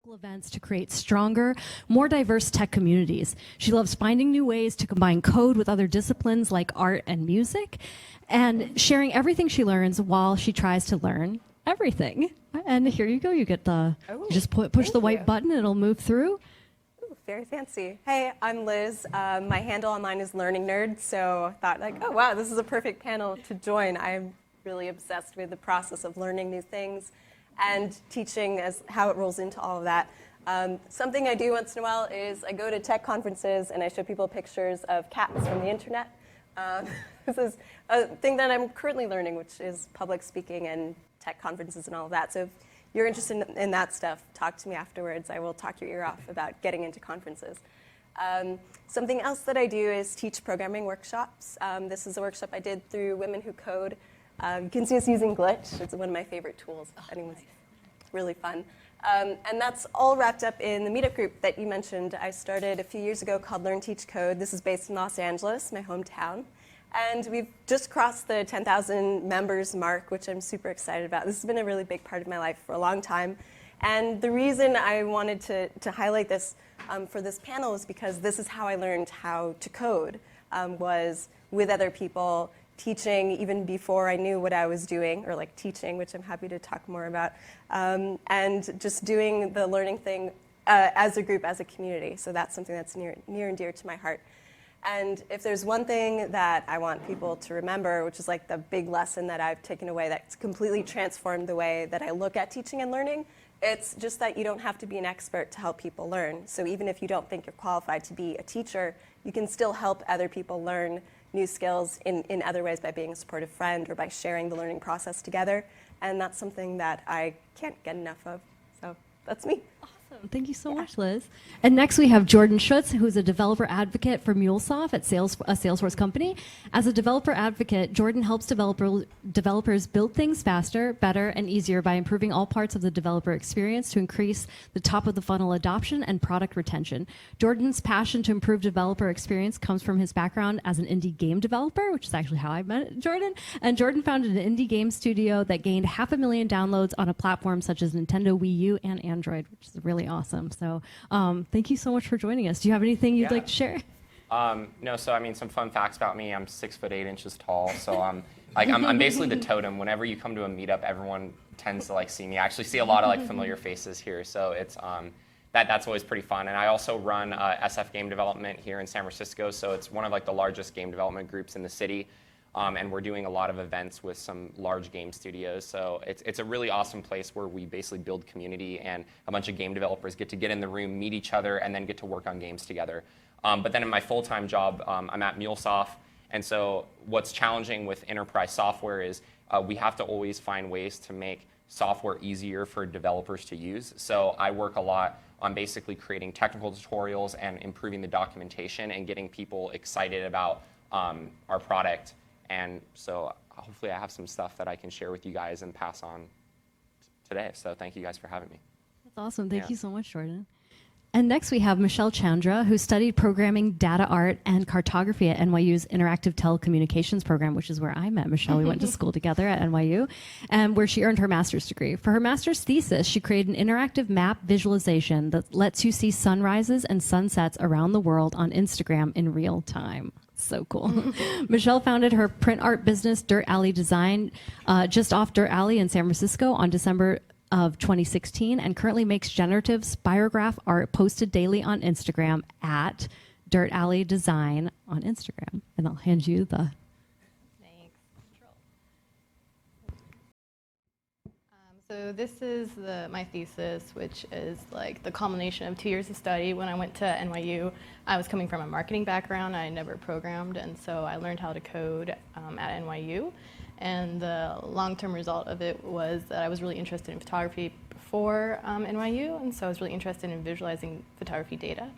local events to create stronger, more diverse tech communities. She loves finding new ways to combine code with other disciplines like art and music, and sharing everything she learns while she tries to learn everything. And here you go. You get the, you just push the white button, it'll move through. Ooh, very fancy. Hey, I'm Liz. My handle online is Learning Nerd, so I thought, like, oh wow, this is a perfect panel to join. I'm really obsessed with the process of learning new things and teaching as how it rolls into all of that. Something I do once in a while is I go to tech conferences and I show people pictures of cats from the internet. This is a thing that I'm currently learning, which is public speaking and tech conferences and all of that. So if you're interested in that stuff, talk to me afterwards. I will talk your ear off about getting into conferences. Something else that I do is teach programming workshops. This is a workshop I did through Women Who Code. You can see us using Glitch. It's one of my favorite tools. Anyone's really fun. And that's all wrapped up in the meetup group that you mentioned. I started a few years ago called Learn, Teach, Code. This is based in Los Angeles, my hometown. And we've just crossed the 10,000 members mark, which I'm super excited about. This has been a really big part of my life for a long time. And the reason I wanted to highlight this for this panel is because this is how I learned how to code, was with other people, teaching even before I knew what I was doing, or like teaching, which I'm happy to talk more about, and just doing the learning thing as a group, as a community. So that's something that's near and dear to my heart. And if there's one thing that I want people to remember, which is like the big lesson that I've taken away that's completely transformed the way that I look at teaching and learning, it's just that you don't have to be an expert to help people learn. So even if you don't think you're qualified to be a teacher, you can still help other people learn new skills in other ways by being a supportive friend or by sharing the learning process together. And that's something that I can't get enough of. So that's me. Awesome. Thank you so much, Liz. And next we have Jordan Schutz, who's a developer advocate for MuleSoft at a Salesforce company. As a developer advocate, Jordan helps developers build things faster, better, and easier by improving all parts of the developer experience to increase the top of the funnel adoption and product retention. Jordan's passion to improve developer experience comes from his background as an indie game developer, which is actually how I met Jordan. And Jordan founded an indie game studio that gained 500,000 downloads on a platform such as Nintendo Wii U and Android, which is really awesome. So thank you so much for joining us. Do you have anything you'd like to share? No, so I mean, some fun facts about me. I'm 6'8" tall, so I'm basically the totem. Whenever you come to a meetup, everyone tends to like see me. I actually see a lot of like familiar faces here, so it's that's always pretty fun. And I also run SF game development here in San Francisco, so it's one of like the largest game development groups in the city. And we're doing a lot of events with some large game studios. So it's a really awesome place where we basically build community and a bunch of game developers get in the room, meet each other, and then get to work on games together. But then in my full-time job, I'm at MuleSoft. And so what's challenging with enterprise software is we have to always find ways to make software easier for developers to use. So I work a lot on basically creating technical tutorials and improving the documentation and getting people excited about our product. And so hopefully I have some stuff that I can share with you guys and pass on today. So thank you guys for having me. That's awesome. Thank you so much, Jordan. And next we have Michelle Chandra, who studied programming, data art, and cartography at NYU's Interactive Telecommunications program, which is where I met Michelle. We went to school together at NYU, and where she earned her master's degree. For her master's thesis, she created an interactive map visualization that lets you see sunrises and sunsets around the world on Instagram in real time. So cool. Michelle founded her print art business, Dirt Alley Design, just off Dirt Alley in San Francisco on December of 2016, and currently makes generative spirograph art posted daily on Instagram at Dirt Alley Design on Instagram. And I'll hand you the... So this is my thesis, which is like the culmination of 2 years of study. When I went to NYU, I was coming from a marketing background. I never programmed, and so I learned how to code at NYU. And the long-term result of it was that I was really interested in photography before NYU, and so I was really interested in visualizing photography data.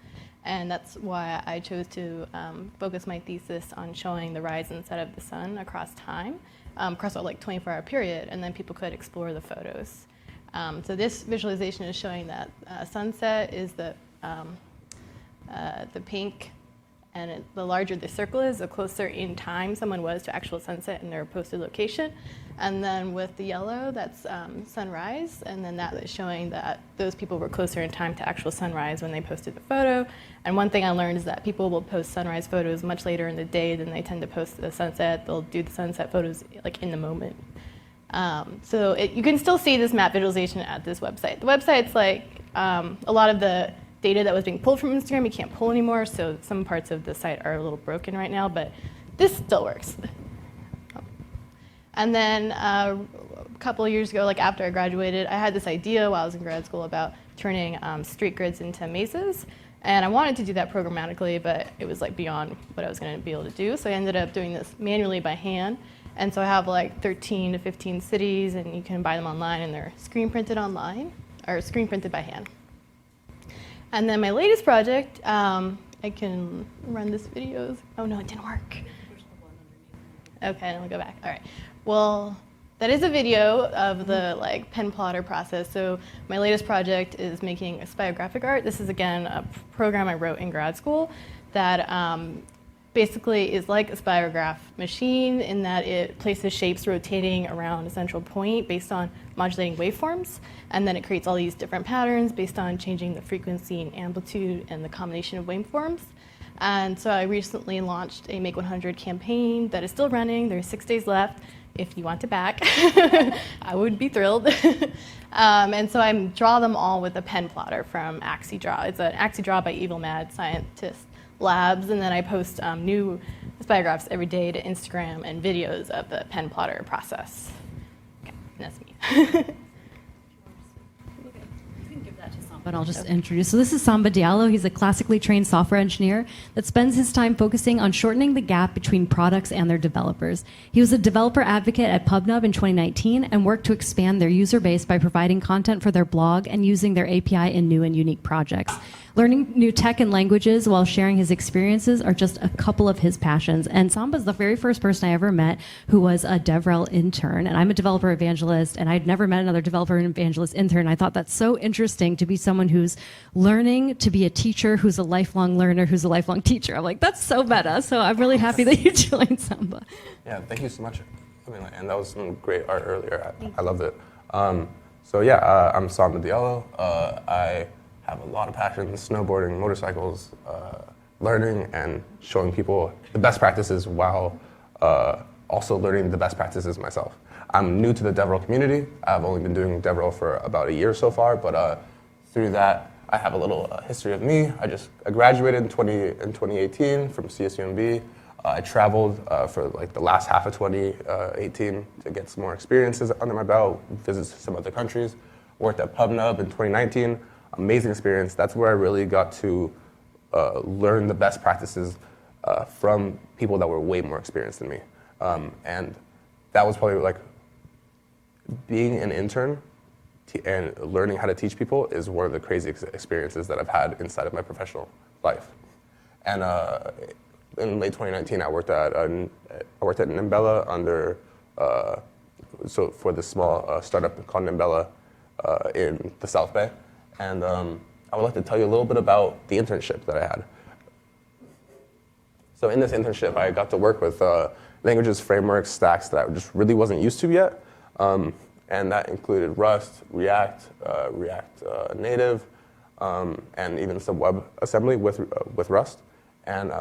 And that's why I chose to focus my thesis on showing the rise and set of the sun across time, across a 24-hour period, and then people could explore the photos. So this visualization is showing that sunset is the pink And the larger the circle is, the closer in time someone was to actual sunset in their posted location. And then with the yellow, that's sunrise. And then that is showing that those people were closer in time to actual sunrise when they posted the photo. And one thing I learned is that people will post sunrise photos much later in the day than they tend to post the sunset. They'll do the sunset photos like in the moment. So you can still see this map visualization at this website. The website's like a lot of the data that was being pulled from Instagram, you can't pull anymore, so some parts of the site are a little broken right now, but this still works. And then a couple of years ago, like after I graduated, I had this idea while I was in grad school about turning street grids into mazes. And I wanted to do that programmatically, but it was like beyond what I was going to be able to do. So I ended up doing this manually by hand. And so I have like 13 to 15 cities, and you can buy them online, and they're screen printed online, or screen printed by hand. And then my latest project, I can run this video. Oh no, it didn't work. Okay, and I'll go back. All right. Well, that is a video of the pen plotter process. So my latest project is making a spiographic art. This is again a program I wrote in grad school that basically is like a spirograph machine in that it places shapes rotating around a central point based on modulating waveforms, and then it creates all these different patterns based on changing the frequency and amplitude and the combination of waveforms. And so I recently launched a Make 100 campaign that is still running. There's 6 days left. If you want to back, I would be thrilled. And so I draw them all with a pen plotter from AxiDraw. It's an AxiDraw by Evil Mad Scientist Labs, and then I post new spirographs every day to Instagram and videos of the pen plotter process. Okay, that's me. But I'll just introduce. So this is Samba Diallo. He's a classically trained software engineer that spends his time focusing on shortening the gap between products and their developers. He was a developer advocate at PubNub in 2019 and worked to expand their user base by providing content for their blog and using their API in new and unique projects. Learning new tech and languages while sharing his experiences are just a couple of his passions. And Samba's the very first person I ever met who was a DevRel intern. And I'm a developer evangelist, and I'd never met another developer and evangelist intern. I thought that's so interesting to be someone who's learning to be a teacher, who's a lifelong learner, who's a lifelong teacher. I'm like, that's so meta. So I'm really happy that you joined Samba. Yeah, thank you so much. And that was some great art earlier. I loved it. I'm Samba Diallo. I have a lot of passions: snowboarding, motorcycles, learning and showing people the best practices while also learning the best practices myself. I'm new to the DevRel community. I've only been doing DevRel for about a year so far, but through that, I have a little history of me. I graduated in 2018 from CSUMB. I traveled for the last half of 2018 to get some more experiences under my belt, visit some other countries. Worked at PubNub in 2019. Amazing experience. That's where I really got to learn the best practices from people that were way more experienced than me. And that was probably being an intern and learning how to teach people is one of the crazy experiences that I've had inside of my professional life. And in late 2019, I worked at Nimbella under for this small startup called Nimbella in the South Bay. And I would like to tell you a little bit about the internship that I had. So in this internship, I got to work with languages, frameworks, stacks that I just really wasn't used to yet. And that included Rust, React, React Native, and even some WebAssembly with Rust. And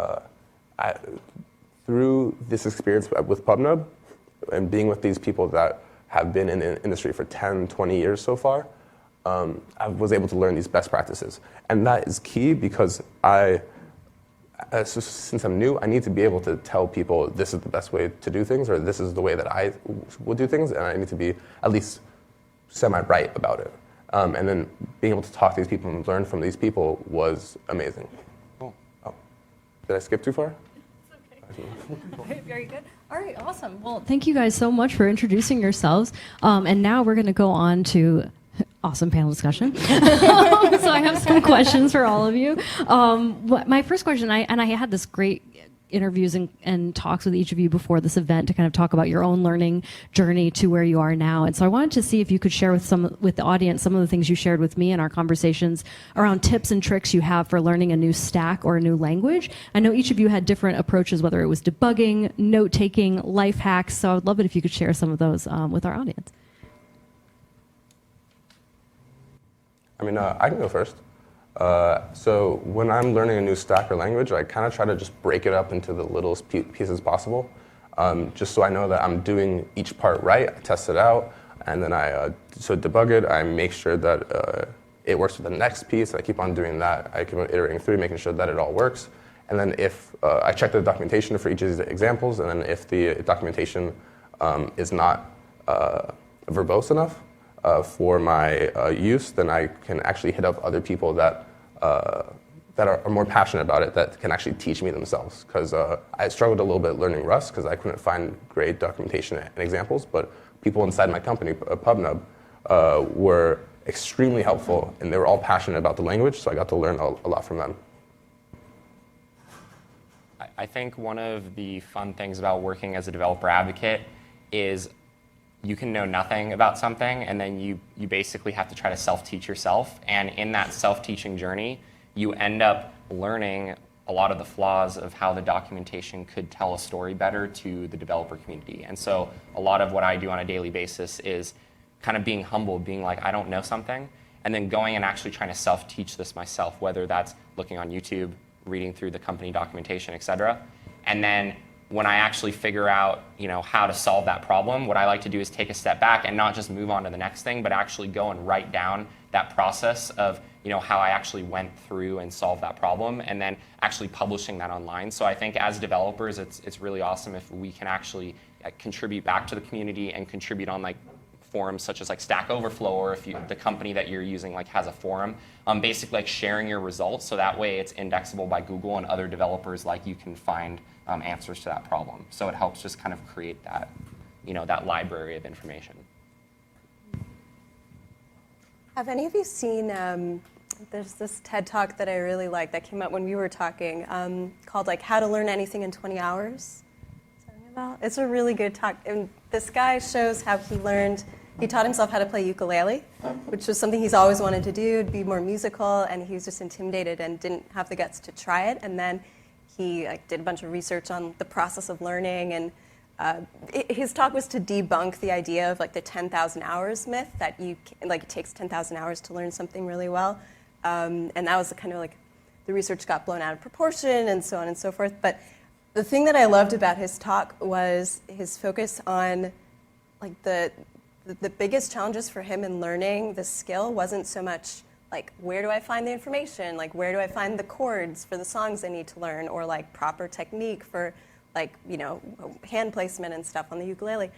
through this experience with PubNub and being with these people that have been in the industry for 10, 20 years so far, I was able to learn these best practices. And that is key because since I'm new, I need to be able to tell people this is the best way to do things, or this is the way that I will do things, and I need to be at least semi-right about it. And then being able to talk to these people and learn from these people was amazing. Cool. Oh, did I skip too far? Okay. Very good. All right, awesome. Well, thank you guys so much for introducing yourselves. And now we're going to go on to awesome panel discussion. So I have some questions for all of you. My first question, I had this great interviews and talks with each of you before this event to kind of talk about your own learning journey to where you are now. And so I wanted to see if you could share with the audience some of the things you shared with me in our conversations around tips and tricks you have for learning a new stack or a new language. I know each of you had different approaches, whether it was debugging, note-taking, life hacks. So I would love it if you could share some of those with our audience. I mean, I can go first. So when I'm learning a new stack or language, I kind of try to just break it up into the littlest pieces possible, just so I know that I'm doing each part right. I test it out, and then so debug it. I make sure that it works with the next piece. I keep on doing that. I keep on iterating through, making sure that it all works. And then if I check the documentation for each of these examples, and then if the documentation is not verbose enough for my use, then I can actually hit up other people that are more passionate about it, that can actually teach me themselves. Because I struggled a little bit learning Rust because I couldn't find great documentation and examples, but people inside my company, PubNub, were extremely helpful, and they were all passionate about the language, so I got to learn a lot from them. I think one of the fun things about working as a developer advocate is you can know nothing about something, and then you basically have to try to self-teach yourself. And in that self-teaching journey, you end up learning a lot of the flaws of how the documentation could tell a story better to the developer community. And so a lot of what I do on a daily basis is kind of being humble, being like, I don't know something, and then going and actually trying to self-teach this myself, whether that's looking on YouTube, reading through the company documentation, et cetera. And then when I actually figure out, how to solve that problem, what I like to do is take a step back and not just move on to the next thing, but actually go and write down that process of, how I actually went through and solved that problem, and then actually publishing that online. So I think as developers, it's really awesome if we can actually contribute back to the community and contribute on forums such as Stack Overflow, or if the company that you're using has a forum, basically sharing your results, so that way it's indexable by Google and other developers like you can find answers to that problem. So it helps just kind of create that, that library of information. Have any of you seen, there's this TED Talk that I really like that came out when we were talking, called How to Learn Anything in 20 Hours? About? It's a really good talk. And this guy shows how he taught himself how to play ukulele, which was something he's always wanted to do, to be more musical, and he was just intimidated and didn't have the guts to try it. And then he did a bunch of research on the process of learning, and his talk was to debunk the idea of the 10,000 hours myth, that it takes 10,000 hours to learn something really well. And that was kind of the research got blown out of proportion and so on and so forth. But the thing that I loved about his talk was his focus on the biggest challenges for him in learning the skill wasn't so much where do I find the information, where do I find the chords for the songs I need to learn, or proper technique for hand placement and stuff on the ukulele.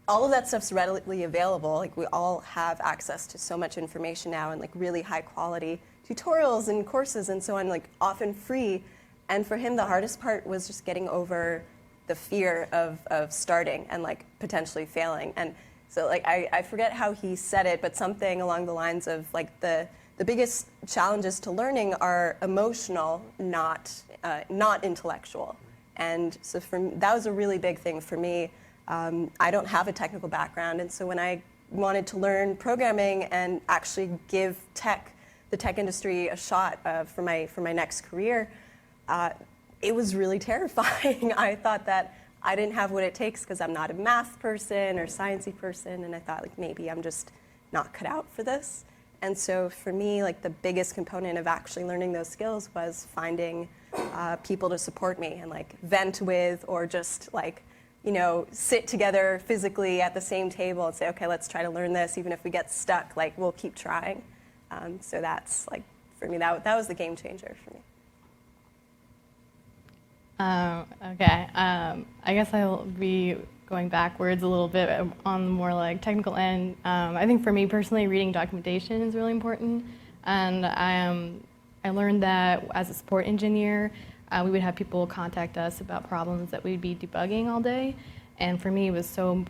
All of that stuff's readily available. We all have access to so much information now, and really high quality tutorials and courses and so on, often free. And for him, the hardest part was just getting over the fear of starting and potentially failing. And so I forget how he said it, but something along the lines of the biggest challenges to learning are emotional, not intellectual. And so that was a really big thing for me. I don't have a technical background, and so when I wanted to learn programming and actually give the tech industry a shot for my next career, it was really terrifying. I thought that I didn't have what it takes because I'm not a math person or sciencey person, and I thought maybe I'm just not cut out for this. And so for me, the biggest component of actually learning those skills was finding people to support me and vent with, or just sit together physically at the same table and say, okay, let's try to learn this. Even if we get stuck, we'll keep trying. So that's for me, that was the game changer for me. Okay, I guess I'll be going backwards a little bit on the more technical end. I think for me personally, reading documentation is really important, and I learned that as a support engineer, we would have people contact us about problems that we'd be debugging all day, and for me it was so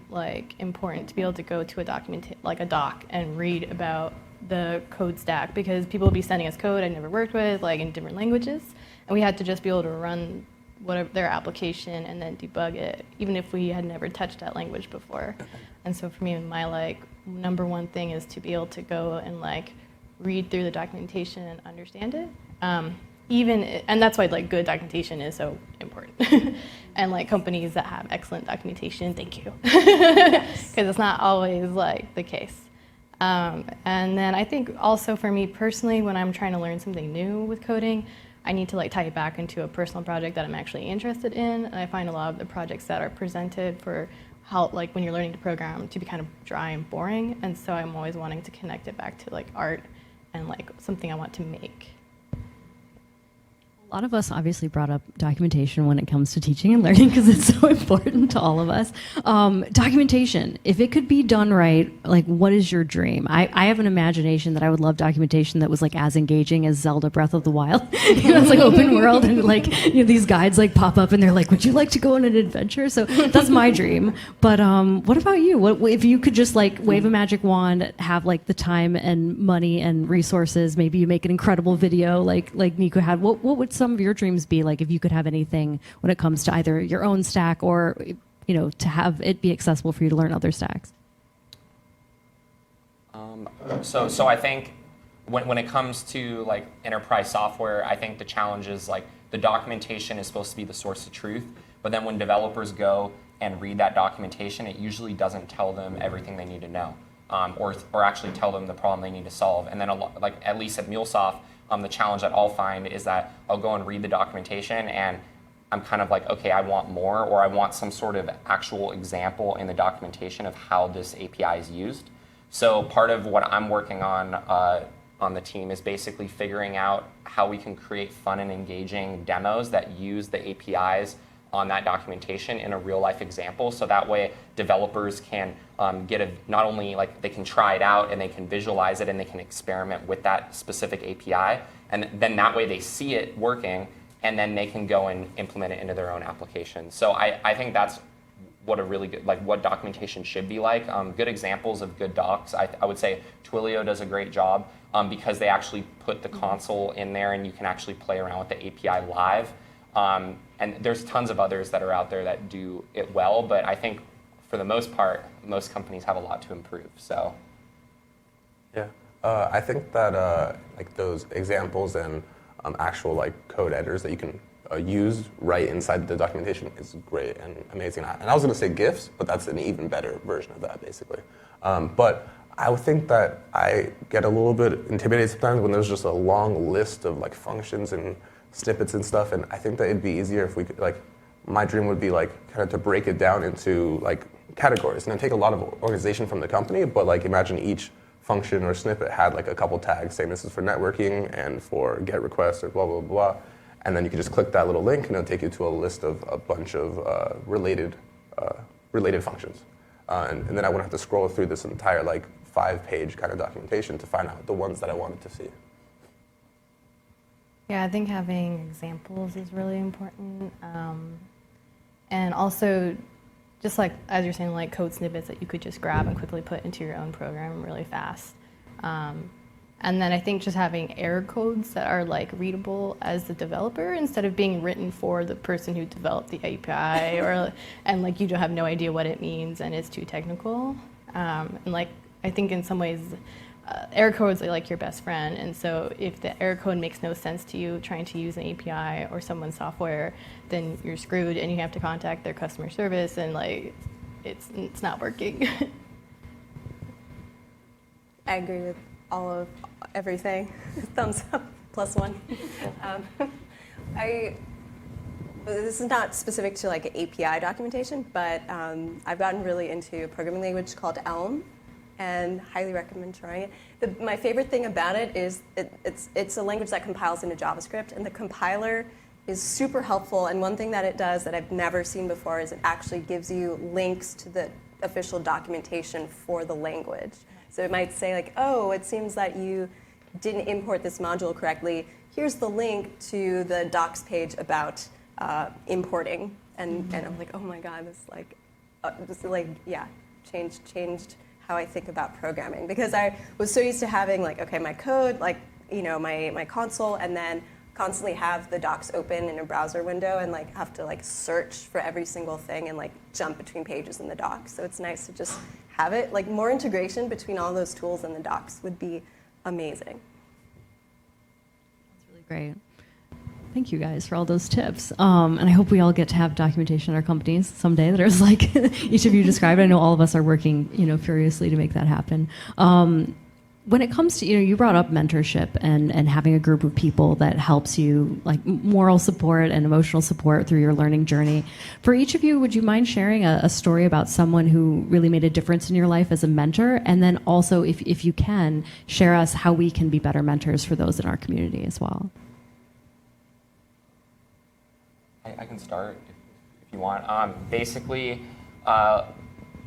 important to be able to go to a document a doc and read about the code stack, because people would be sending us code I'd never worked with in different languages, and we had to just be able to run whatever their application and then debug it, even if we had never touched that language before. And so for me, my like number one thing is to be able to go and like read through the documentation and understand it. And that's why like good documentation is so important. And like companies that have excellent documentation, thank you, because it's not always like the case. And then I think also for me personally, when I'm trying to learn something new with coding, I need to like tie it back into a personal project that I'm actually interested in. And I find a lot of the projects that are presented for how, like when you're learning to program, to be kind of dry and boring. And so I'm always wanting to connect it back to like art and like something I want to make. A lot of us obviously brought up documentation when it comes to teaching and learning because it's so important to all of us. Documentation, if it could be done right, like what is your dream? I have an imagination that I would love documentation that was like as engaging as Zelda Breath of the Wild. It's like open world and like these guides like pop up and they're like, would you like to go on an adventure? So that's my dream. But what about you? What if you could just like wave a magic wand, have like the time and money and resources, maybe you make an incredible video like Nico had, what would some of your dreams be like if you could have anything when it comes to either your own stack or to have it be accessible for you to learn other stacks? So I think when it comes to like enterprise software, I think the challenge is like the documentation is supposed to be the source of truth, but then when developers go and read that documentation, it usually doesn't tell them everything they need to know, or actually tell them the problem they need to solve. And then like at least at MuleSoft, the challenge that I'll find is that I'll go and read the documentation and I'm kind of like, okay, I want more, or I want some sort of actual example in the documentation of how this API is used. So part of what I'm working on the team is basically figuring out how we can create fun and engaging demos that use the APIs on that documentation in a real life example. So that way developers can not only like they can try it out and they can visualize it and they can experiment with that specific API. And then that way they see it working and then they can go and implement it into their own application. So I think that's what a really good, like what documentation should be like. Good examples of good docs. I would say Twilio does a great job because they actually put the console in there and you can actually play around with the API live. And there's tons of others that are out there that do it well, but I think for the most part, most companies have a lot to improve. So, yeah, I think that like those examples and actual like code editors that you can use right inside the documentation is great and amazing. And I was going to say GIFs, but that's an even better version of that, basically. But I would think that I get a little bit intimidated sometimes when there's just a long list of like functions and snippets and stuff, and I think that it'd be easier if we could, like, my dream would be like kind of to break it down into like categories and then take a lot of organization from the company, but like imagine each function or snippet had like a couple tags saying this is for networking and for get requests or blah, blah, blah. And then you could just click that little link and it'll take you to a list of a bunch of related functions. And then I wouldn't have to scroll through this entire like 5-page kind of documentation to find out the ones that I wanted to see. Yeah, I think having examples is really important. And also, just like, as you're saying, like code snippets that you could just grab and quickly put into your own program really fast. And then I think just having error codes that are like readable as the developer instead of being written for the person who developed the API and like you don't have no idea what it means and it's too technical. And like, I think in some ways, error codes are like your best friend, and so if the error code makes no sense to you trying to use an API or someone's software, then you're screwed and you have to contact their customer service and like it's not working. I agree with all of everything. Thumbs up, +1. This is not specific to like API documentation, but I've gotten really into a programming language called Elm, and highly recommend trying it. My favorite thing about it is it's a language that compiles into JavaScript, and the compiler is super helpful. And one thing that it does that I've never seen before is it actually gives you links to the official documentation for the language. So it might say like, oh, it seems that you didn't import this module correctly. Here's the link to the docs page about importing. And I'm like, oh my God, this changed how I think about programming, because I was so used to having like, okay, my code, like, my console, and then constantly have the docs open in a browser window and like have to like search for every single thing and like jump between pages in the docs. So it's nice to just have it. Like more integration between all those tools in the docs would be amazing. That's really great. Thank you guys for all those tips. And I hope we all get to have documentation in our companies someday that is like each of you described. I know all of us are working, furiously to make that happen. When it comes to, you brought up mentorship and having a group of people that helps you, like moral support and emotional support through your learning journey. For each of you, would you mind sharing a story about someone who really made a difference in your life as a mentor? And then also, if you can, share us how we can be better mentors for those in our community as well. I can start if you want. Basically,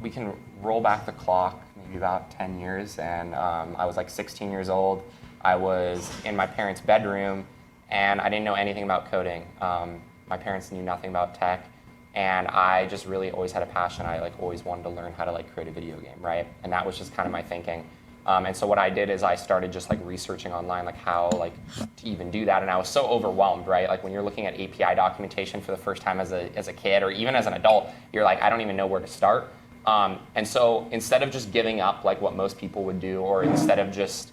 we can roll back the clock maybe about 10 years, and I was like 16 years old. I was in my parents' bedroom, and I didn't know anything about coding. My parents knew nothing about tech, and I just really always had a passion. I like always wanted to learn how to like create a video game, right? And that was just kind of my thinking. And so what I did is I started just like researching online, like how like to even do that. And I was so overwhelmed, right? Like when you're looking at API documentation for the first time as a kid or even as an adult, you're like, I don't even know where to start. And so instead of just giving up like what most people would do, or instead of just,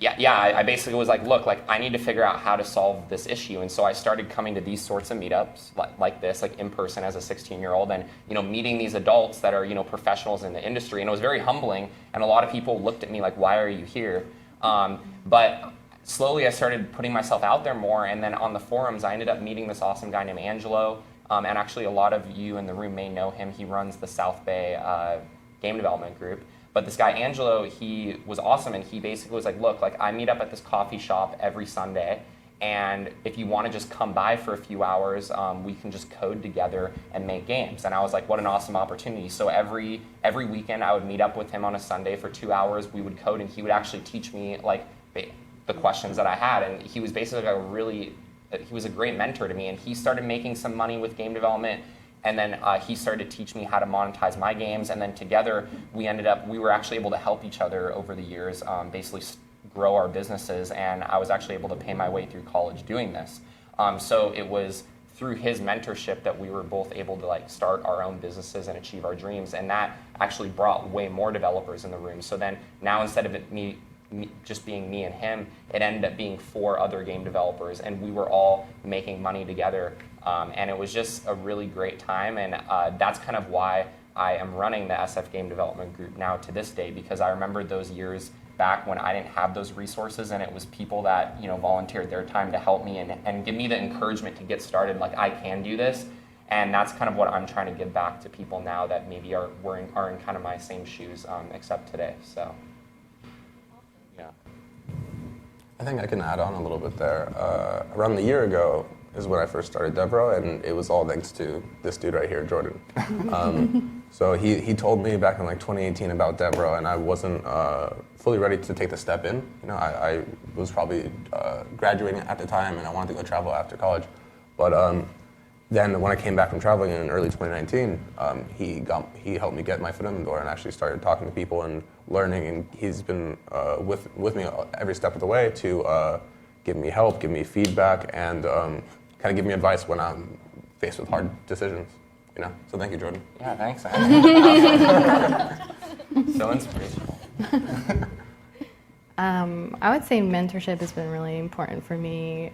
I basically was like, look, like I need to figure out how to solve this issue. And so I started coming to these sorts of meetups like this, like in person as a 16-year-old, and meeting these adults that are professionals in the industry. And it was very humbling. And a lot of people looked at me like, why are you here? But slowly I started putting myself out there more. And then on the forums, I ended up meeting this awesome guy named Angelo. And actually a lot of you in the room may know him. He runs the South Bay game development group. But this guy, Angelo, he was awesome, and he basically was like, look, like I meet up at this coffee shop every Sunday, and if you want to just come by for a few hours, we can just code together and make games. And I was like, what an awesome opportunity. So every weekend I would meet up with him on a Sunday for 2 hours. We would code, and he would actually teach me like the questions that I had. And he was basically he was a great mentor to me, and he started making some money with game development. And then he started to teach me how to monetize my games. And then together, we were actually able to help each other over the years, basically grow our businesses. And I was actually able to pay my way through college doing this. So it was through his mentorship that we were both able to like start our own businesses and achieve our dreams. And that actually brought way more developers in the room. So then now instead of me just being me and him, it ended up being 4 other game developers, and we were all making money together. And it was just a really great time, and that's kind of why I am running the SF Game Development Group now to this day, because I remember those years back when I didn't have those resources, and it was people that volunteered their time to help me and give me the encouragement to get started, like I can do this. And that's kind of what I'm trying to give back to people now that maybe are in kind of my same shoes, except today. So. Yeah. I think I can add on a little bit there. Around a year ago is when I first started Devro, and it was all thanks to this dude right here, Jordan. So he told me back in like 2018 about Devro, and I wasn't fully ready to take the step in. I was probably graduating at the time, and I wanted to go travel after college. But then when I came back from traveling in early 2019, he helped me get my foot in the door and actually started talking to people and learning, and he's been with me every step of the way to give me help, give me feedback, and kind of give me advice when I'm faced with hard decisions. So thank you, Jordan. Yeah, thanks. So inspirational. I would say mentorship has been really important for me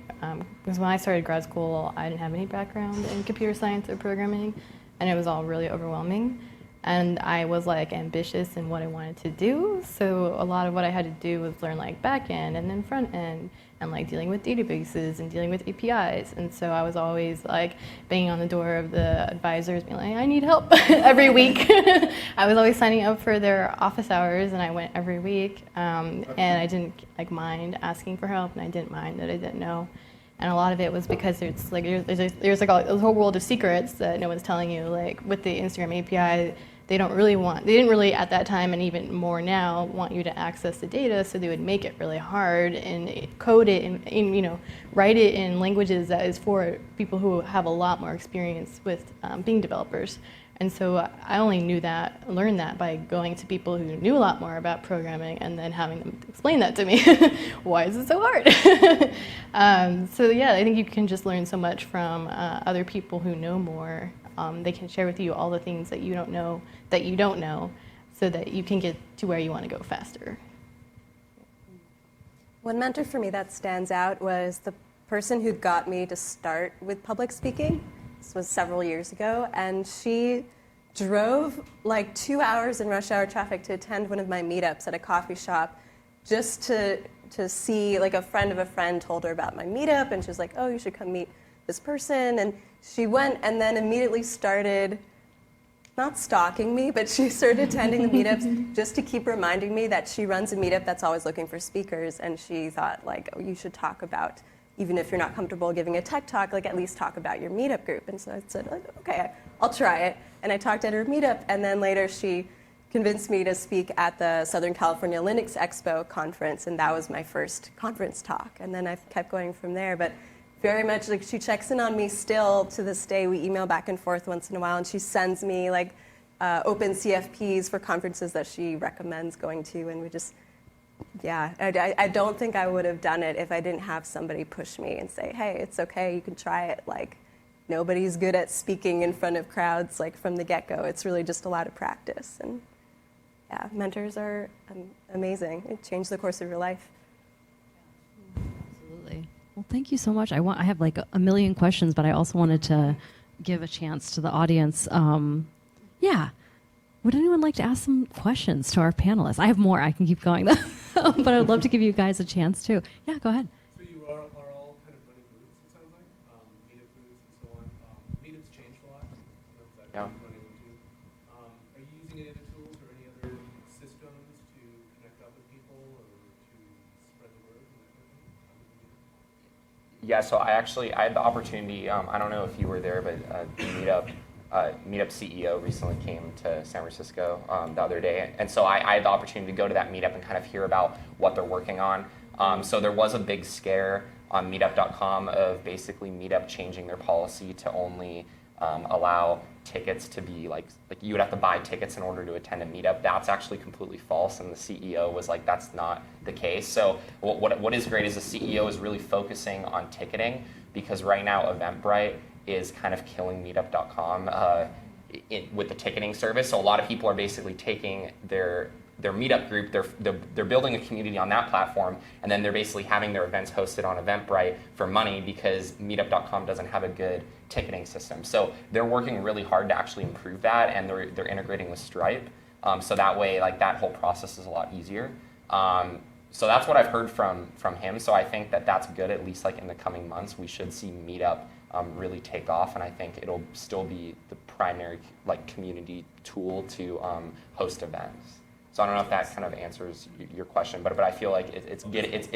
because when I started grad school, I didn't have any background in computer science or programming, and it was all really overwhelming. And I was like ambitious in what I wanted to do, so a lot of what I had to do was learn like back end and then front end, and like dealing with databases and dealing with APIs. And so I was always like banging on the door of the advisors, being like, I need help every week. I was always signing up for their office hours, and I went every week. And I didn't like mind asking for help, and I didn't mind that I didn't know. And a lot of it was because it's like there's like a whole world of secrets that no one's telling you. Like with the Instagram API, they didn't really at that time, and even more now, want you to access the data, so they would make it really hard and code it and write it in languages that is for people who have a lot more experience with being developers. And so I only learned that by going to people who knew a lot more about programming and then having them explain that to me. Why is it so hard? So yeah, I think you can just learn so much from other people who know more. They can share with you all the things that you don't know, so that you can get to where you want to go faster. One mentor for me that stands out was the person who got me to start with public speaking. This was several years ago, and she drove like 2 hours in rush hour traffic to attend one of my meetups at a coffee shop just to see, like, a friend of a friend told her about my meetup, and she was like, oh, you should come meet this person. And she went and then immediately started, not stalking me, but she started attending the meetups just to keep reminding me that she runs a meetup that's always looking for speakers. And she thought, like, oh, you should talk about, even if you're not comfortable giving a tech talk, like, at least talk about your meetup group. And so I said, like, okay, I'll try it. And I talked at her meetup, and then later she convinced me to speak at the Southern California Linux Expo conference, and that was my first conference talk. And then I've kept going from there. But very much, like, she checks in on me still to this day. We email back and forth once in a while, and she sends me, like, open CFPs for conferences that she recommends going to, and we just, yeah, I don't think I would have done it if I didn't have somebody push me and say, hey, it's okay, you can try it. Like, nobody's good at speaking in front of crowds, like, from the get-go. It's really just a lot of practice. And yeah, mentors are amazing. It changed the course of your life. Absolutely. Well, thank you so much. I have like a million questions, but I also wanted to give a chance to the audience. Yeah. Would anyone like to ask some questions to our panelists? I have more. I can keep going, though. But I'd love to give you guys a chance, too. Yeah, go ahead. So you are all kind of running groups, it sounds like, meetup groups and so on. Meetups changed a lot. Yeah. Running into. Are you using any other tools or any other systems to connect up with people or to spread the word? Yeah, so I had the opportunity, I don't know if you were there, but Meetup CEO recently came to San Francisco the other day. And so I had the opportunity to go to that meetup and kind of hear about what they're working on. So there was a big scare on meetup.com of basically Meetup changing their policy to only allow tickets to be like you would have to buy tickets in order to attend a meetup. That's actually completely false, and the CEO was like, that's not the case. So what is great is the CEO is really focusing on ticketing, because right now Eventbrite is kind of killing meetup.com with the ticketing service. So a lot of people are basically taking their meetup group, they're building a community on that platform, and then they're basically having their events hosted on Eventbrite for money because meetup.com doesn't have a good ticketing system. So they're working really hard to actually improve that, and they're integrating with Stripe. So that way, like, that whole process is a lot easier. So that's what I've heard from him. So I think that's good. At least like in the coming months, we should see Meetup really take off, and I think it'll still be the primary like community tool to host events. So I don't know if that kind of answers your question, but I feel like it's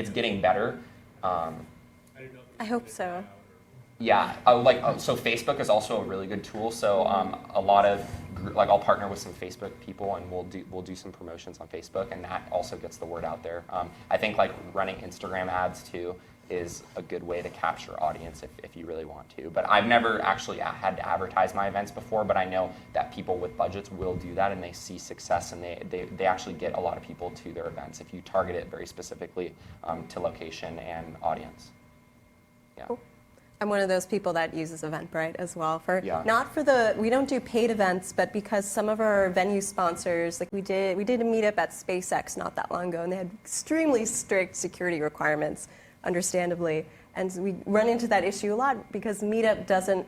getting better. I hope so. Yeah, so Facebook is also a really good tool. So a lot of I'll partner with some Facebook people, and we'll do some promotions on Facebook, and that also gets the word out there. I think like running Instagram ads too is a good way to capture audience if you really want to. But I've never actually had to advertise my events before, but I know that people with budgets will do that, and they see success, and they actually get a lot of people to their events if you target it very specifically to location and audience. Yeah. Cool. I'm one of those people that uses Eventbrite as well we don't do paid events, but because some of our venue sponsors, like we did a meetup at SpaceX not that long ago, and they had extremely strict security requirements, understandably. And we run into that issue a lot because Meetup doesn't,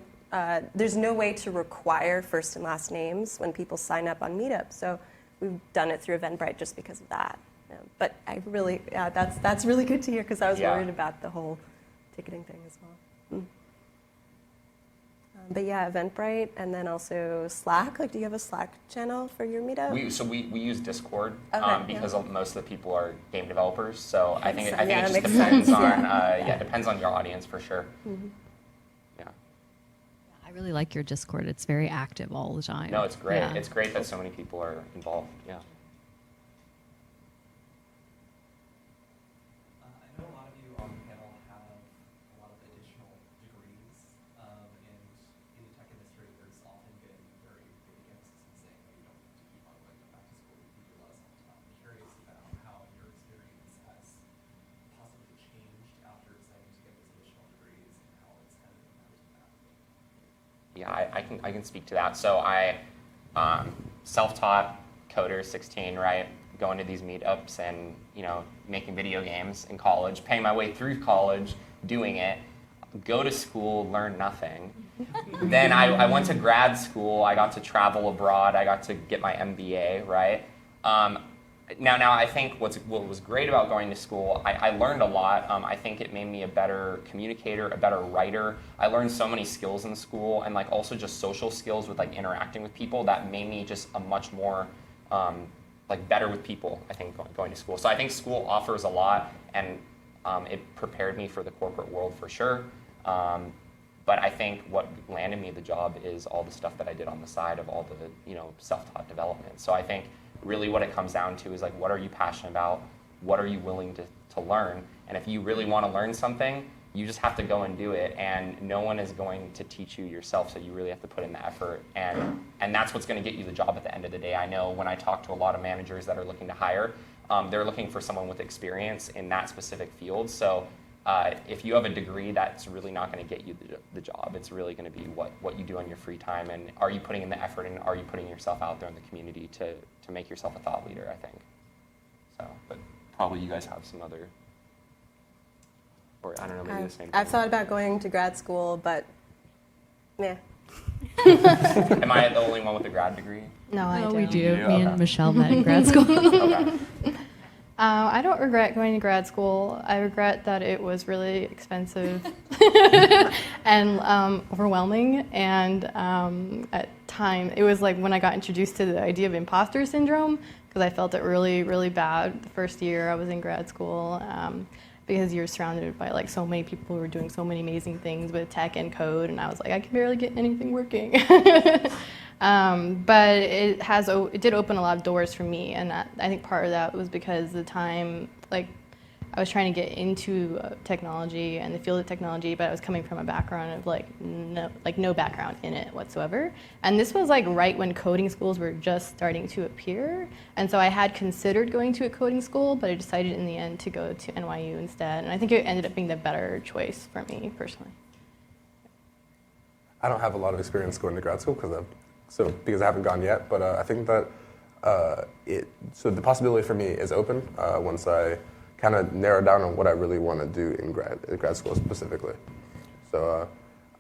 there's no way to require first and last names when people sign up on Meetup. So we've done it through Eventbrite just because of that. But I really, that's really good to hear, because I was worried about the whole ticketing thing as well. But yeah, Eventbrite, and then also Slack. Like, do you have a Slack channel for your meetup? We use Discord because most of the people are game developers. So I think it just depends on depends on your audience for sure. Mm-hmm. Yeah. I really like your Discord. It's very active all the time. No, it's great. Yeah. It's great that so many people are involved. Yeah. Yeah, I can speak to that. So I self-taught coder, 16, right? Going to these meetups and making video games in college, paying my way through college, doing it. Go to school, learn nothing. Then I went to grad school. I got to travel abroad. I got to get my MBA, right? Now I think what was great about going to school, I learned a lot. I think it made me a better communicator, a better writer. I learned so many skills in school, and like also just social skills with like interacting with people that made me just a much more like better with people, I think, going to school. So I think school offers a lot, and it prepared me for the corporate world for sure. But I think what landed me the job is all the stuff that I did on the side of all the self-taught development. So I think really what it comes down to is like, what are you passionate about? What are you willing to learn? And if you really want to learn something, you just have to go and do it. And no one is going to teach you yourself, so you really have to put in the effort. And that's what's going to get you the job at the end of the day. I know when I talk to a lot of managers that are looking to hire, they're looking for someone with experience in that specific field. So if you have a degree, that's really not going to get you the job. It's really going to be what you do on your free time, and are you putting in the effort, and are you putting yourself out there in the community to make yourself a thought leader, I think. So, but probably you guys have some other, or I don't know, maybe the same thing. I've thought about going to grad school, but yeah. Am I the only one with a grad degree? No, I don't. We do. You do? Me Okay. and Michelle met in grad school. Okay. I don't regret going to grad school. I regret that it was really expensive and overwhelming. And at time, it was like when I got introduced to the idea of imposter syndrome, because I felt it really, really bad the first year I was in grad school, because you're surrounded by like so many people who are doing so many amazing things with tech and code, and I was like, I can barely get anything working. But it did open a lot of doors for me, and I think part of that was because the time, like, I was trying to get into technology and the field of technology, but I was coming from a background of no background in it whatsoever. And this was like right when coding schools were just starting to appear, and so I had considered going to a coding school, but I decided in the end to go to NYU instead, and I think it ended up being the better choice for me personally. I don't have a lot of experience going to grad school because I haven't gone yet, but I think that so the possibility for me is open once I kind of narrow down on what I really want to do in grad school specifically. So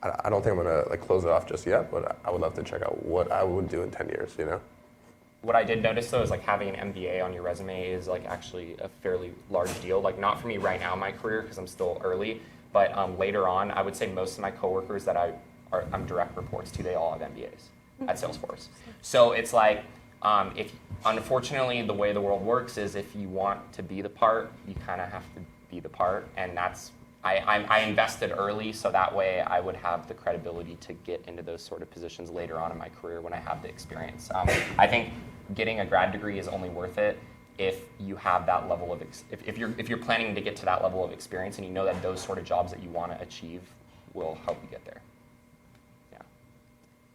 I don't think I'm going to like close it off just yet, but I would love to check out what I would do in 10 years, What I did notice though is like having an MBA on your resume is like actually a fairly large deal. Like not for me right now in my career because I'm still early, but later on, I would say most of my coworkers that I'm direct reports to, they all have MBAs at Salesforce. So it's like, if unfortunately the way the world works is if you want to be the part, you kind of have to be the part, and that's I invested early so that way I would have the credibility to get into those sort of positions later on in my career when I have the experience. I think getting a grad degree is only worth it if you have that level of if you're planning to get to that level of experience and you know that those sort of jobs that you want to achieve will help you get there.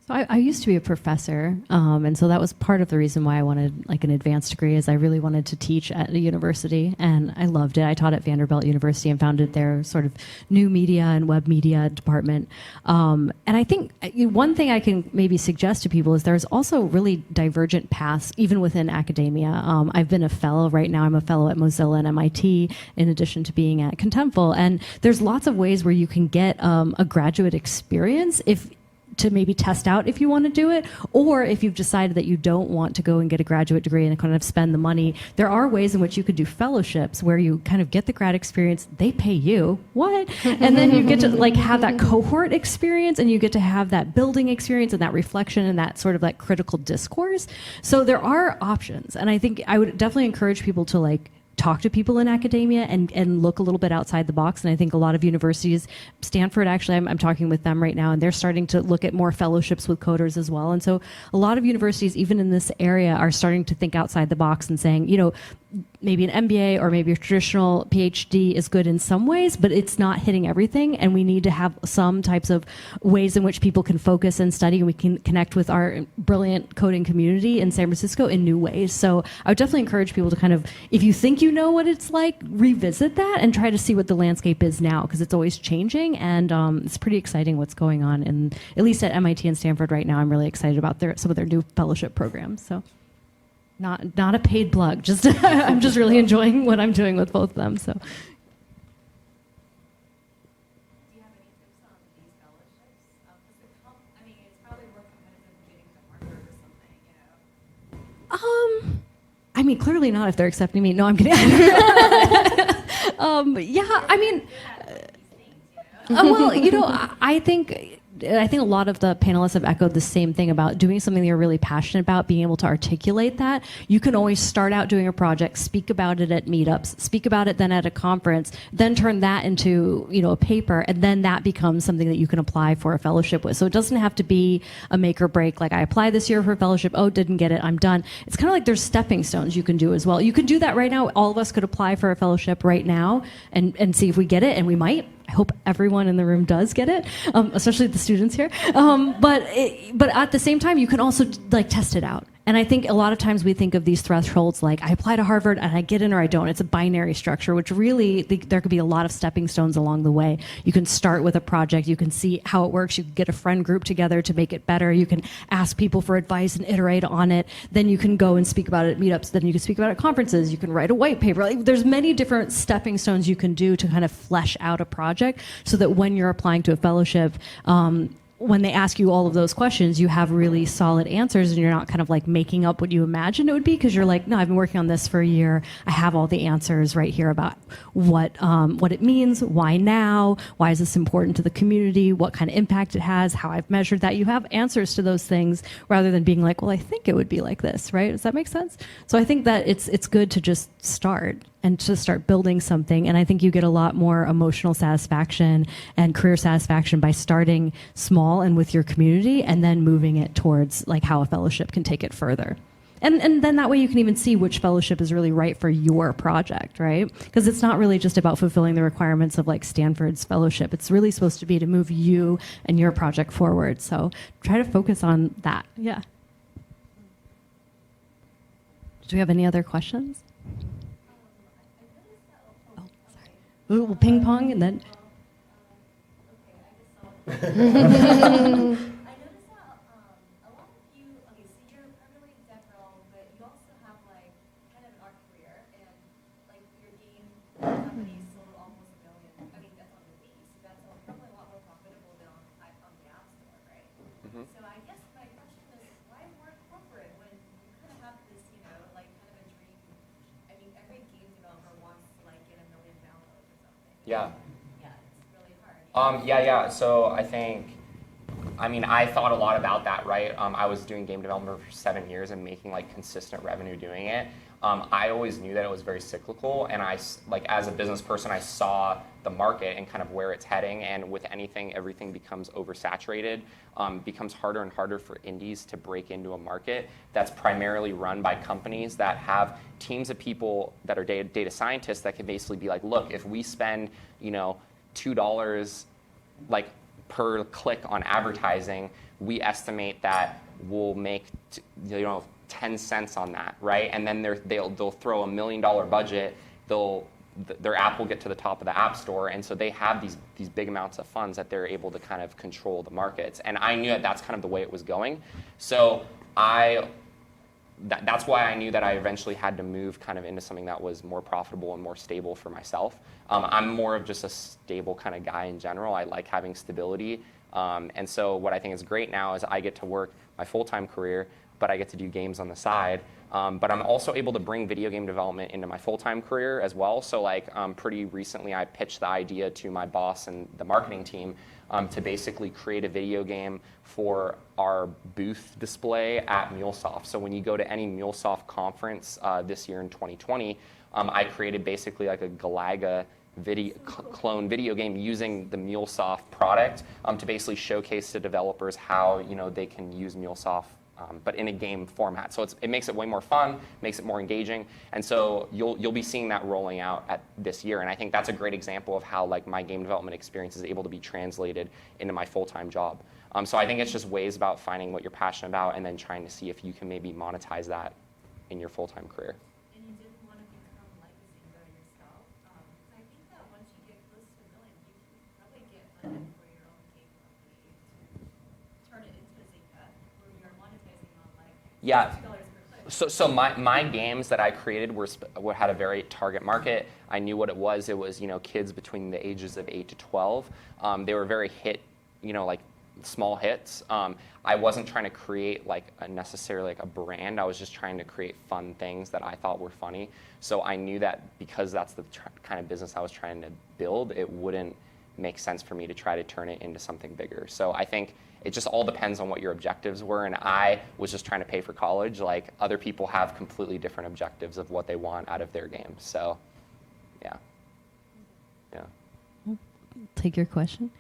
So I used to be a professor, and so that was part of the reason why I wanted like an advanced degree, is I really wanted to teach at a university, and I loved it. I taught at Vanderbilt University and founded their sort of new media and web media department. And I think one thing I can maybe suggest to people is there's also really divergent paths even within academia. I've been a fellow right now. I'm a fellow at Mozilla and MIT in addition to being at Contentful, and there's lots of ways where you can get a graduate experience to maybe test out if you want to do it, or if you've decided that you don't want to go and get a graduate degree and kind of spend the money. There are ways in which you could do fellowships where you kind of get the grad experience, they pay you, what? And then you get to like have that cohort experience, and you get to have that building experience and that reflection and that sort of like critical discourse. So there are options, and I think I would definitely encourage people to like talk to people in academia and look a little bit outside the box. And I think a lot of universities, Stanford, actually, I'm talking with them right now, and they're starting to look at more fellowships with coders as well. And so a lot of universities, even in this area, are starting to think outside the box and saying, maybe an MBA or maybe a traditional PhD is good in some ways, but it's not hitting everything. And we need to have some types of ways in which people can focus and study, and we can connect with our brilliant coding community in San Francisco in new ways. So I would definitely encourage people to kind of, if you think you know what it's like, revisit that and try to see what the landscape is now, because it's always changing. And it's pretty exciting what's going on. And at least at MIT and Stanford right now, I'm really excited about some of their new fellowship programs. So. Not a paid plug. Just I'm just really enjoying what I'm doing with both of them. So. Do you have any tips on these fellowships? I mean, it's probably more competitive than getting to Harvard or something, you know? I mean, clearly not if they're accepting me. No, I'm kidding. Yeah, I mean, well, you know, I think a lot of the panelists have echoed the same thing about doing something that you're really passionate about, being able to articulate that. You can always start out doing a project, speak about it at meetups, speak about it then at a conference, then turn that into, you know, a paper, and then that becomes something that you can apply for a fellowship with. So it doesn't have to be a make or break, like I applied this year for a fellowship, oh, didn't get it, I'm done. It's kind of like there's stepping stones you can do as well. You can do that right now. All of us could apply for a fellowship right now and see if we get it, and we might. I hope everyone in the room does get it, especially the students here. But at the same time, you can also like test it out. And I think a lot of times we think of these thresholds like I apply to Harvard and I get in or I don't. It's a binary structure, which really there could be a lot of stepping stones along the way. You can start with a project. You can see how it works. You can get a friend group together to make it better. You can ask people for advice and iterate on it. Then you can go and speak about it at meetups. Then you can speak about it at conferences. You can write a white paper. Like, there's many different stepping stones you can do to kind of flesh out a project so that when you're applying to a fellowship, when they ask you all of those questions, you have really solid answers, and you're not kind of like making up what you imagined it would be, because you're like, no, I've been working on this for a year. I have all the answers right here about what it means, why now, why is this important to the community, what kind of impact it has, how I've measured that. You have answers to those things rather than being like, well, I think it would be like this, right? Does that make sense? So I think that it's good to just start and to start building something. And I think you get a lot more emotional satisfaction and career satisfaction by starting small and with your community and then moving it towards like how a fellowship can take it further. And then that way you can even see which fellowship is really right for your project, right? Because it's not really just about fulfilling the requirements of like Stanford's fellowship. It's really supposed to be to move you and your project forward. So try to focus on that. Yeah. Do we have any other questions? We'll ping pong and then. I noticed that a lot of you, okay, so you're primarily dev role, but you also have like kind of an art career, and like your game company sold almost 1 million. I mean, that's on the Wii, so that's probably a lot more profitable than on the App Store, right? Mm-hmm. So I guess my question is, why work corporate when you kind of have this, you know, like kind of a dream? I mean, every game developer wants to like get 1 million downloads or something. Yeah. Yeah, it's really hard. Yeah. So I mean, I thought a lot about that, right? I was doing game development for 7 years and making like consistent revenue doing it. I always knew that it was very cyclical, and as a business person, I saw the market and kind of where it's heading. And with anything, everything becomes oversaturated. Becomes harder and harder for indies to break into a market that's primarily run by companies that have teams of people that are data scientists that can basically be like, look, if we spend, $2 like per click on advertising, we estimate that we'll make 10 cents on that, right? And then they'll throw $1 million budget. Their app will get to the top of the App Store, and so they have these big amounts of funds that they're able to kind of control the markets. And I knew that's kind of the way it was going. So that's why I knew that I eventually had to move kind of into something that was more profitable and more stable for myself. I'm more of just a stable kind of guy in general. I like having stability. And so what I think is great now is I get to work my full-time career, but I get to do games on the side. But I'm also able to bring video game development into my full-time career as well. So pretty recently I pitched the idea to my boss and the marketing team to basically create a video game for our booth display at MuleSoft. So when you go to any MuleSoft conference this year in 2020, I created basically like a Galaga clone video game using the MuleSoft product to basically showcase to developers how they can use MuleSoft but in a game format. So it makes it way more fun, makes it more engaging, and so you'll be seeing that rolling out at this year. And I think that's a great example of how like my game development experience is able to be translated into my full-time job. So I think it's just ways about finding what you're passionate about and then trying to see if you can maybe monetize that in your full-time career. And you didn't want to become legacy though yourself. So I think that once you get close to $1 million, you can probably get funded for your own game company to turn it into a Zynga, where you're monetizing on like Yeah. $60 per click. So my games that I created had a very target market. I knew what it was. It was kids between the ages of 8 to 12. They were very like small hits. I wasn't trying to create like necessarily like a brand. I was just trying to create fun things that I thought were funny. So I knew that because that's the kind of business I was trying to build, it wouldn't make sense for me to try to turn it into something bigger. So I think it just all depends on what your objectives were, and I was just trying to pay for college. Like other people have completely different objectives of what they want out of their games. So yeah. Take your question.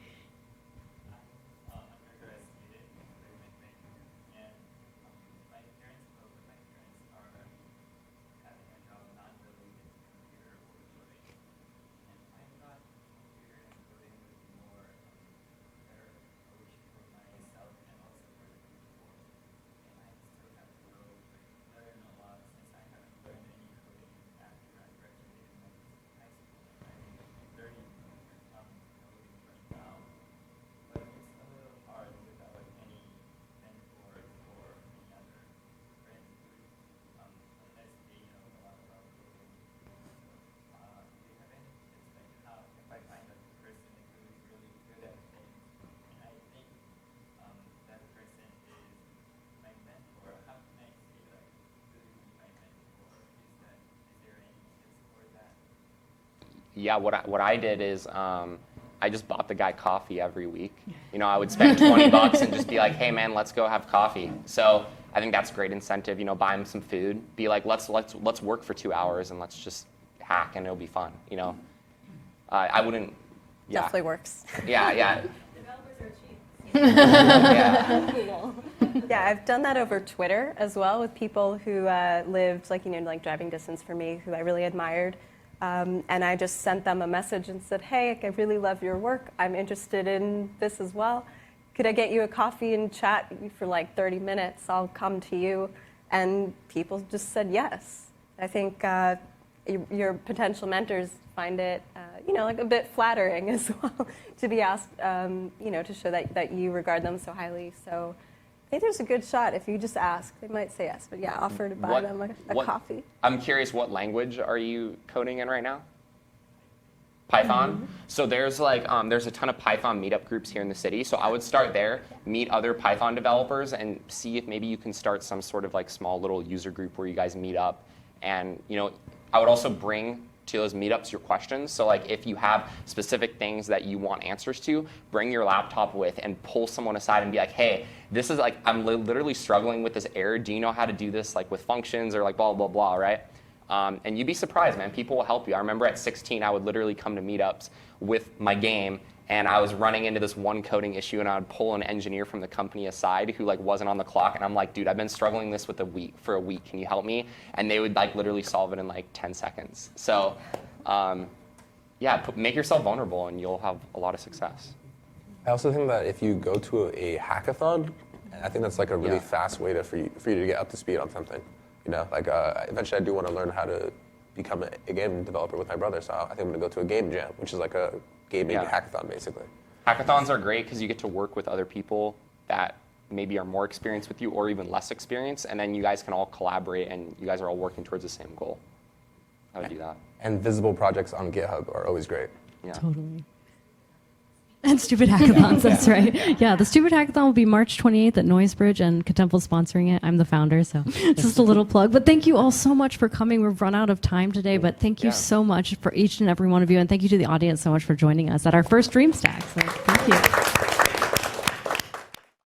Yeah, what I did is I just bought the guy coffee every week. I would spend $20 and just be like, hey man, let's go have coffee. So I think that's a great incentive. Buy him some food. Be like, let's work for 2 hours and let's just hack and it'll be fun. I wouldn't. Yeah. Definitely works. Yeah. Developers are cheap. Yeah. Yeah, I've done that over Twitter as well with people who lived like driving distance from me, who I really admired. And I just sent them a message and said, hey, I really love your work. I'm interested in this as well. Could I get you a coffee and chat for like 30 minutes? I'll come to you. And people just said yes. I think your potential mentors find it, like a bit flattering as well to be asked, to show that you regard them so highly. So I think there's a good shot if you just ask. They might say yes, but yeah, offer to buy them a coffee. I'm curious, what language are you coding in right now? Python. Mm-hmm. So there's there's a ton of Python meetup groups here in the city. So I would start there, meet other Python developers, and see if maybe you can start some sort of like small little user group where you guys meet up. And I would also bring to those meetups your questions. So like if you have specific things that you want answers to, bring your laptop with and pull someone aside and be like, hey, this is like, I'm literally struggling with this error. Do you know how to do this like with functions or like blah, blah, blah, right? And you'd be surprised, man. People will help you. I remember at 16, I would literally come to meetups with my game, and I was running into this one coding issue, and I would pull an engineer from the company aside who like wasn't on the clock, and I'm like, dude, I've been struggling this for a week. Can you help me? And they would like literally solve it in like 10 seconds. So, make yourself vulnerable, and you'll have a lot of success. I also think that if you go to a hackathon, I think that's like a really fast way for you to get up to speed on something. Eventually I do want to learn how to become a game developer with my brother, so I think I'm going to go to a game jam, which is like a gaming hackathon, basically. Hackathons are great because you get to work with other people that maybe are more experienced with you or even less experienced, and then you guys can all collaborate and you guys are all working towards the same goal. I would do that. And visible projects on GitHub are always great. Yeah. Totally. And Stupid Hackathons, that's right. Yeah, the Stupid Hackathon will be March 28th at Noisebridge, and Contentful sponsoring it. I'm the founder, so it's just a little plug. But thank you all so much for coming. We've run out of time today, but thank you so much for each and every one of you, and thank you to the audience so much for joining us at our first DreamStacks. So thank you.